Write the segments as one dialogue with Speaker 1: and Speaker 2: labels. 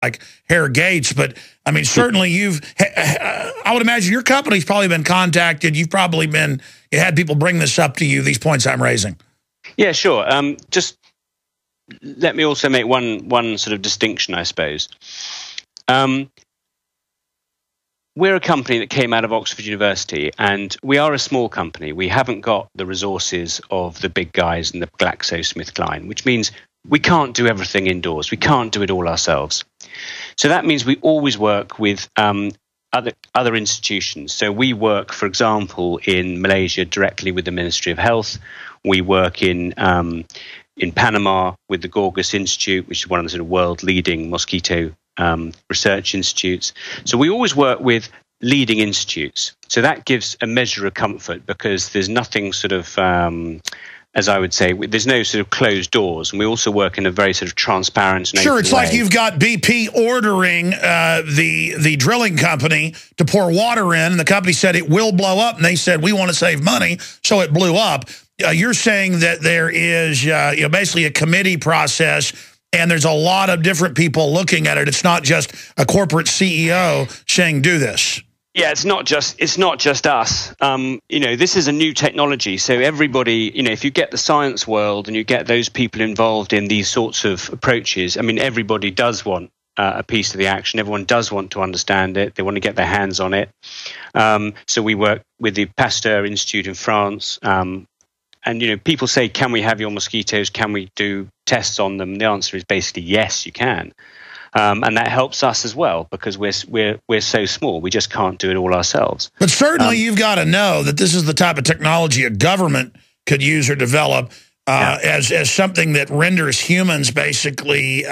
Speaker 1: like Herr Gates, but I mean, certainly I would imagine your company's probably been contacted. You had people bring this up to you, these points I'm raising.
Speaker 2: Yeah, sure. Just let me also make one sort of distinction, I suppose. We're a company that came out of Oxford University, and we are a small company. We haven't got the resources of the big guys in the GlaxoSmithKline, which means we can't do everything indoors. We can't do it all ourselves. So that means we always work with other institutions. So we work, for example, in Malaysia directly with the Ministry of Health. We work in Panama with the Gorgas Institute, which is one of the sort of world-leading mosquito research institutes. So we always work with leading institutes. So that gives a measure of comfort, because there's nothing sort of, as I would say, there's no sort of closed doors. And we also work in a very sort of transparent and
Speaker 1: Sure, it's
Speaker 2: way.
Speaker 1: like you've got BP ordering the drilling company to pour water in, and the company said it will blow up, and they said, we want to save money, so it blew up. You're saying that there is basically a committee process, and there's a lot of different people looking at it. It's not just a corporate CEO saying, do this.
Speaker 2: Yeah, it's not just us. This is a new technology. So everybody, if you get the science world and you get those people involved in these sorts of approaches, I mean, everybody does want a piece of the action. Everyone does want to understand it. They want to get their hands on it. So we work with the Pasteur Institute in France. And, people say, can we have your mosquitoes? Can we do tests on them? And the answer is basically yes, you can. And that helps us as well, because we're so small. We just can't do it all ourselves.
Speaker 1: But certainly you've got to know that this is the type of technology a government could use or develop as something that renders humans basically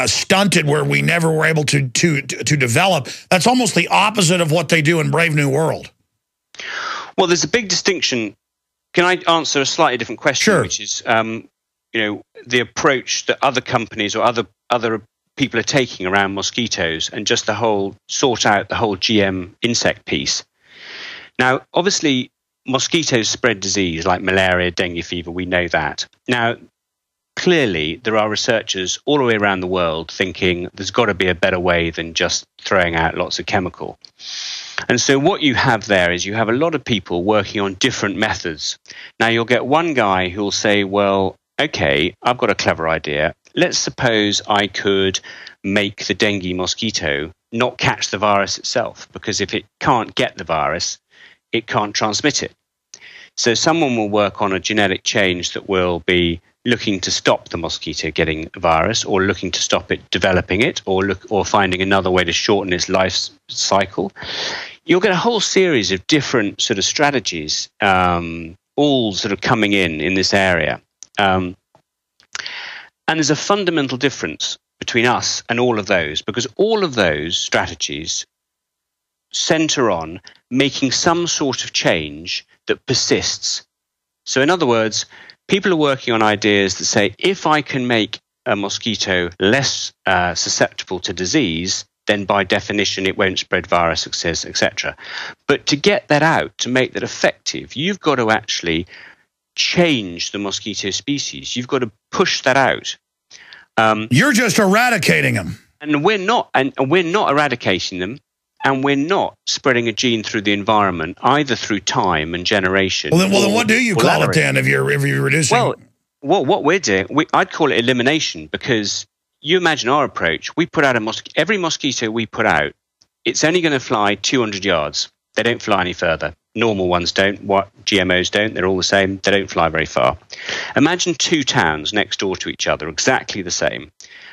Speaker 1: stunted, where we never were able to develop. That's almost the opposite of what they do in Brave New World.
Speaker 2: Well, there's a big distinction. Can I answer a slightly different question,
Speaker 1: Sure.
Speaker 2: which is, the approach that other companies or other people are taking around mosquitoes, and just sort out the whole GM insect piece. Now, obviously, mosquitoes spread disease like malaria, dengue fever. We know that. Now, clearly, there are researchers all the way around the world thinking there's got to be a better way than just throwing out lots of chemical. And so what you have there is you have a lot of people working on different methods. Now, you'll get one guy who will say, well, okay, I've got a clever idea. Let's suppose I could make the dengue mosquito not catch the virus itself, because if it can't get the virus, it can't transmit it. So someone will work on a genetic change that will be looking to stop the mosquito getting a virus, or looking to stop it developing it, or finding another way to shorten its life cycle. You'll get a whole series of different sort of strategies, all sort of coming in this area. And there's a fundamental difference between us and all of those, because all of those strategies center on making some sort of change that persists. So in other words, people are working on ideas that say, if I can make a mosquito less susceptible to disease, then by definition it won't spread viruses, etc. But to get that out, to make that effective, you've got to actually change the mosquito species. You've got to push that out.
Speaker 1: You're just eradicating them.
Speaker 2: And we're not eradicating them, and we're not spreading a gene through the environment, either through time and generation.
Speaker 1: Well, then what do you call it then if you're reducing?
Speaker 2: Well, what we're doing, I'd call it elimination, because you imagine our approach. We put out every mosquito we put out, it's only going to fly 200 yards. They don't fly any further. Normal ones don't. What GMOs don't. They're all the same. They don't fly very far. Imagine two towns next door to each other, exactly the same.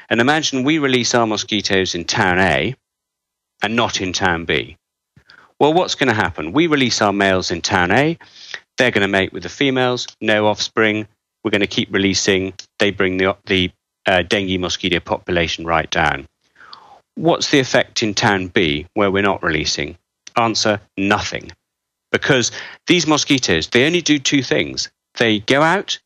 Speaker 2: And imagine we release our mosquitoes in town A and not in town B. Well, what's going to happen? We release our males in town A. They're going to mate with the females. No offspring. We're going to keep releasing. They bring the dengue mosquito population right down. What's the effect in town B where we're not releasing? Answer, nothing. Because these mosquitoes, they only do two things. They go out,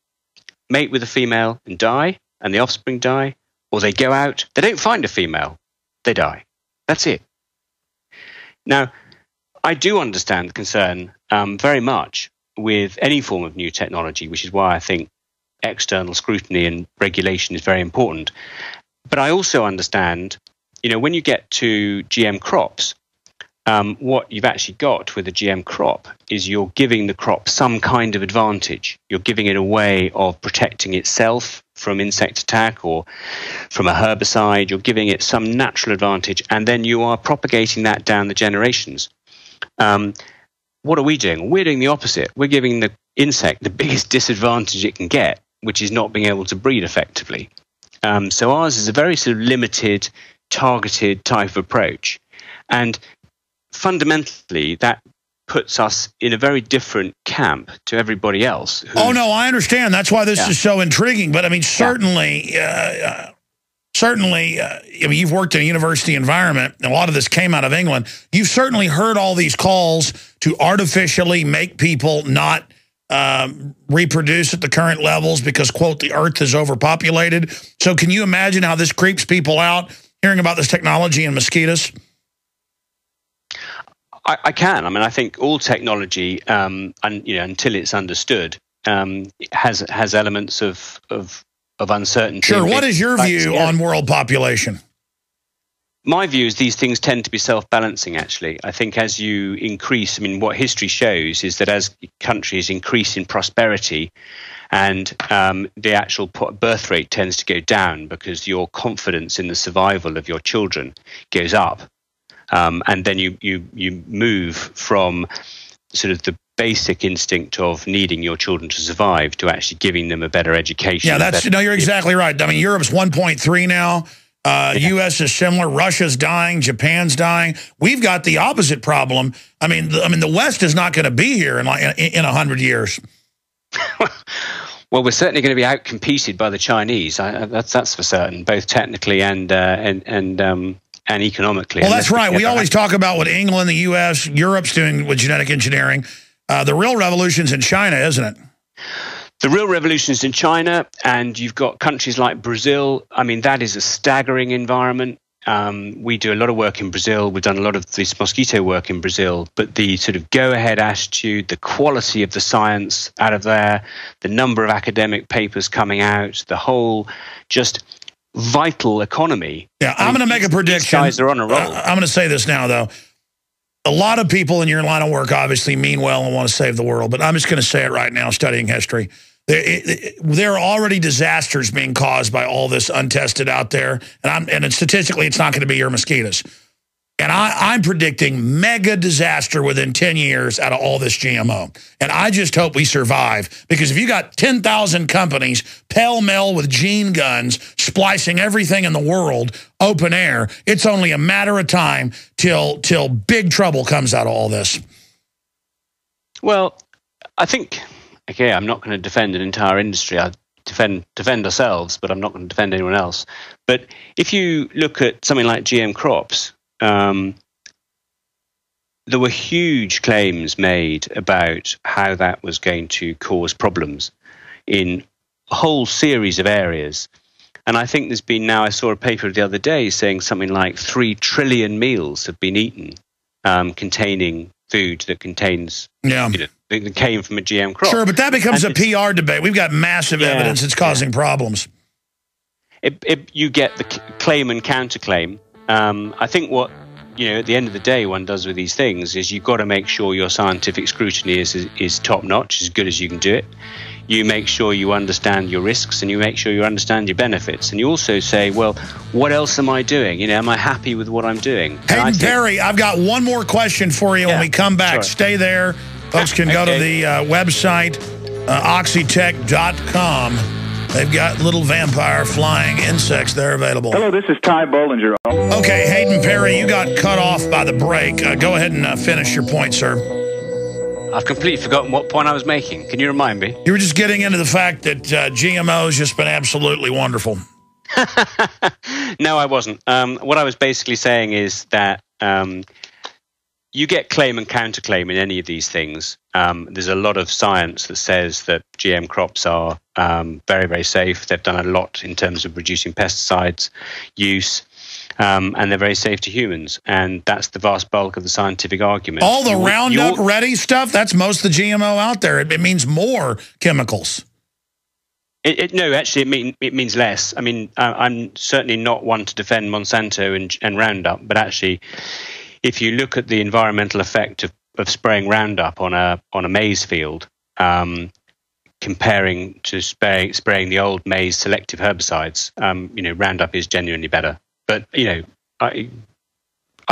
Speaker 2: mate with a female and die, and the offspring die, or they go out, they don't find a female, they die. That's it. Now, I do understand the concern very much with any form of new technology, which is why I think external scrutiny and regulation is very important. But I also understand, when you get to GM crops, what you've actually got with a GM crop is you're giving the crop some kind of advantage. You're giving it a way of protecting itself from insect attack or from a herbicide. You're giving it some natural advantage, and then you are propagating that down the generations. What are we doing? We're doing the opposite. We're giving the insect the biggest disadvantage it can get, which is not being able to breed effectively. So ours is a very sort of limited, targeted type of approach. And fundamentally, that puts us in a very different camp to everybody else.
Speaker 1: Oh, no, I understand. That's why this is so intriguing. But, I mean, certainly, you've worked in a university environment, and a lot of this came out of England. You've certainly heard all these calls to artificially make people not reproduce at the current levels because, quote, the earth is overpopulated. So can you imagine how this creeps people out, hearing about this technology in mosquitoes?
Speaker 2: I can. I mean, I think all technology, until it's understood, has elements of uncertainty.
Speaker 1: Sure. What is your view on world population?
Speaker 2: My view is these things tend to be self-balancing, actually. I think as you increase, what history shows is that as countries increase in prosperity and the actual birth rate tends to go down because your confidence in the survival of your children goes up. And then you move from sort of the basic instinct of needing your children to survive to actually giving them a better education.
Speaker 1: Yeah, you're exactly right. I mean, Europe's 1.3 now. U.S. is similar. Russia's dying. Japan's dying. We've got the opposite problem. I mean, the West is not going to be here in 100 years.
Speaker 2: Well, we're certainly going to be out-competed by the Chinese. That's for certain, both technically and economically.
Speaker 1: Well, that's right. We always talk about what England, the U.S., Europe's doing with genetic engineering. The real revolution's in China, isn't it?
Speaker 2: The real revolution's in China, and you've got countries like Brazil. I mean, that is a staggering environment. We do a lot of work in Brazil. We've done a lot of this mosquito work in Brazil, but the sort of go-ahead attitude, the quality of the science out of there, the number of academic papers coming out, the whole just vital economy. Yeah,
Speaker 1: I'm going to make a prediction.
Speaker 2: These guys are on a roll.
Speaker 1: I'm going to say this now, though. A lot of people in your line of work obviously mean well and want to save the world, but I'm just going to say it right now, studying history. There are already disasters being caused by all this untested out there, and statistically, it's not going to be your mosquitoes. And I'm predicting mega disaster within 10 years out of all this GMO. And I just hope we survive, because if you got 10,000 companies pell-mell with gene guns splicing everything in the world open air, it's only a matter of time till big trouble comes out of all this.
Speaker 2: Well, I think, okay, I'm not going to defend an entire industry. I defend ourselves, but I'm not going to defend anyone else. But if you look at something like GM crops, there were huge claims made about how that was going to cause problems in a whole series of areas. And I think there's been now, I saw a paper the other day saying something like 3 trillion meals have been eaten containing food that contains, that came from a GM crop.
Speaker 1: Sure, but that becomes a PR debate. We've got massive evidence it's causing problems.
Speaker 2: You get the claim and counterclaim. I think what, at the end of the day one does with these things is you've got to make sure your scientific scrutiny is top-notch, as good as you can do it. You make sure you understand your risks, and you make sure you understand your benefits. And you also say, well, what else am I doing? Am I happy with what I'm doing?
Speaker 1: Hadyn Parry, I've got one more question for you when we come back. Sure. Stay there. Folks can go to the website, Oxitec.com. They've got little vampire flying insects there available.
Speaker 3: Hello, this is Ty Bollinger.
Speaker 1: Okay, Hadyn Parry, you got cut off by the break. Go ahead and finish your point, sir.
Speaker 2: I've completely forgotten what point I was making. Can you remind me?
Speaker 1: You were just getting into the fact that GMO has just been absolutely wonderful.
Speaker 2: No, I wasn't. What I was basically saying is that you get claim and counterclaim in any of these things. There's a lot of science that says that GM crops are very, very safe. They've done a lot in terms of reducing pesticides use, and they're very safe to humans. And that's the vast bulk of the scientific argument.
Speaker 1: All the Roundup Ready stuff, that's most of the GMO out there. It means more chemicals.
Speaker 2: No, actually, it means less. I mean, I'm certainly not one to defend Monsanto and Roundup, but actually, if you look at the environmental effect of spraying Roundup on a maize field, comparing to spraying the old maize selective herbicides, Roundup is genuinely better. But I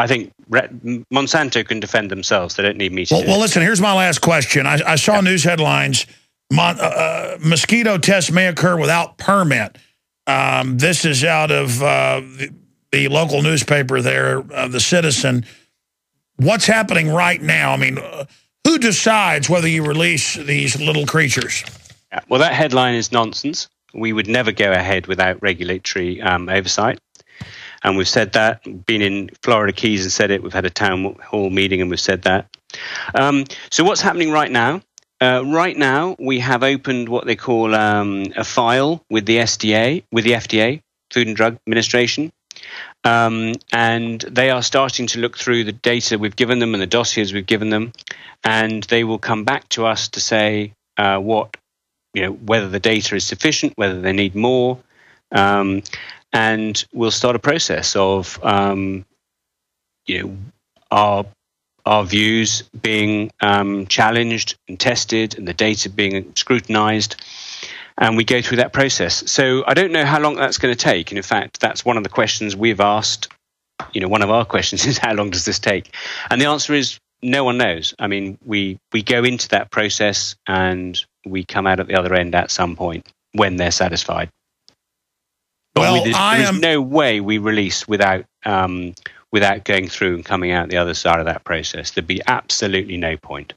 Speaker 2: think Monsanto can defend themselves. They don't need me to.
Speaker 1: Well, listen. Here's my last question. I saw news headlines. Mosquito tests may occur without permit. This is out of the local newspaper there, The Citizen. What's happening right now? I mean, who decides whether you release these little creatures?
Speaker 2: Yeah, well, that headline is nonsense. We would never go ahead without regulatory oversight. And we've said that, been in Florida Keys and said it. We've had a town hall meeting and we've said that. So what's happening right now? Right now, we have opened what they call a file with the FDA, Food and Drug Administration. And they are starting to look through the data we've given them and the dossiers we've given them. And they will come back to us to say whether the data is sufficient, whether they need more. And we'll start a process of, our views being challenged and tested and the data being scrutinized. And we go through that process. So I don't know how long that's going to take. And in fact, that's one of the questions we've asked. One of our questions is, how long does this take? And the answer is, no one knows. I mean, we go into that process and we come out at the other end at some point when they're satisfied. But there's no way we release without going through and coming out the other side of that process. There'd be absolutely no point.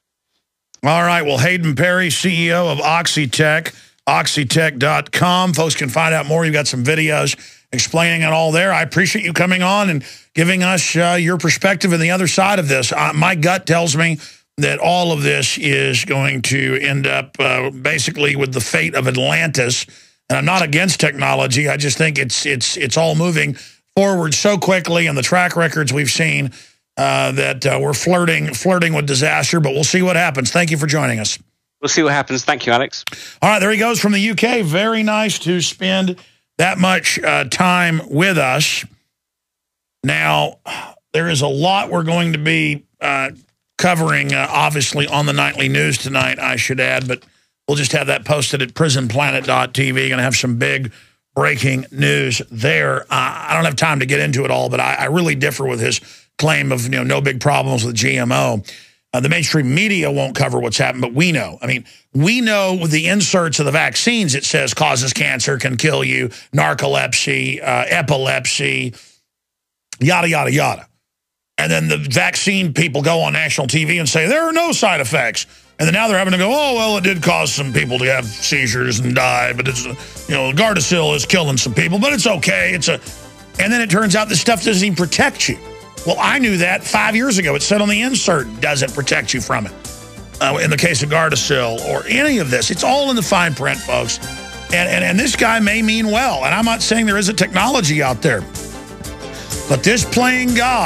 Speaker 1: All right. Well, Hadyn Parry, CEO of Oxitec, Oxitec.com. Folks can find out more. You've got some videos explaining it all there. I appreciate you coming on and giving us your perspective and the other side of this. My gut tells me that all of this is going to end up basically with the fate of Atlantis. And I'm not against technology. I just think it's all moving forward so quickly, and the track records we've seen that we're flirting with disaster. But we'll see what happens. Thank you for joining us.
Speaker 2: We'll see what happens. Thank you, Alex.
Speaker 1: All right, there he goes from the UK. Very nice to spend that much time with us. Now, there is a lot we're going to be covering, obviously, on the nightly news tonight, I should add, but we'll just have that posted at prisonplanet.tv. Going to have some big breaking news there. I don't have time to get into it all, but I really differ with his claim of no big problems with GMO. The mainstream media won't cover what's happened, but we know. I mean, we know with the inserts of the vaccines, it says causes cancer, can kill you, narcolepsy, epilepsy, yada, yada, yada. And then the vaccine people go on national TV and say, there are no side effects. And then now they're having to go, oh, well, it did cause some people to have seizures and die, but it's, Gardasil is killing some people, but it's okay. And then it turns out this stuff doesn't even protect you. Well, I knew that 5 years ago. It said on the insert, doesn't protect you from it. In the case of Gardasil or any of this, it's all in the fine print, folks. And this guy may mean well. And I'm not saying there isn't technology out there. But this playing God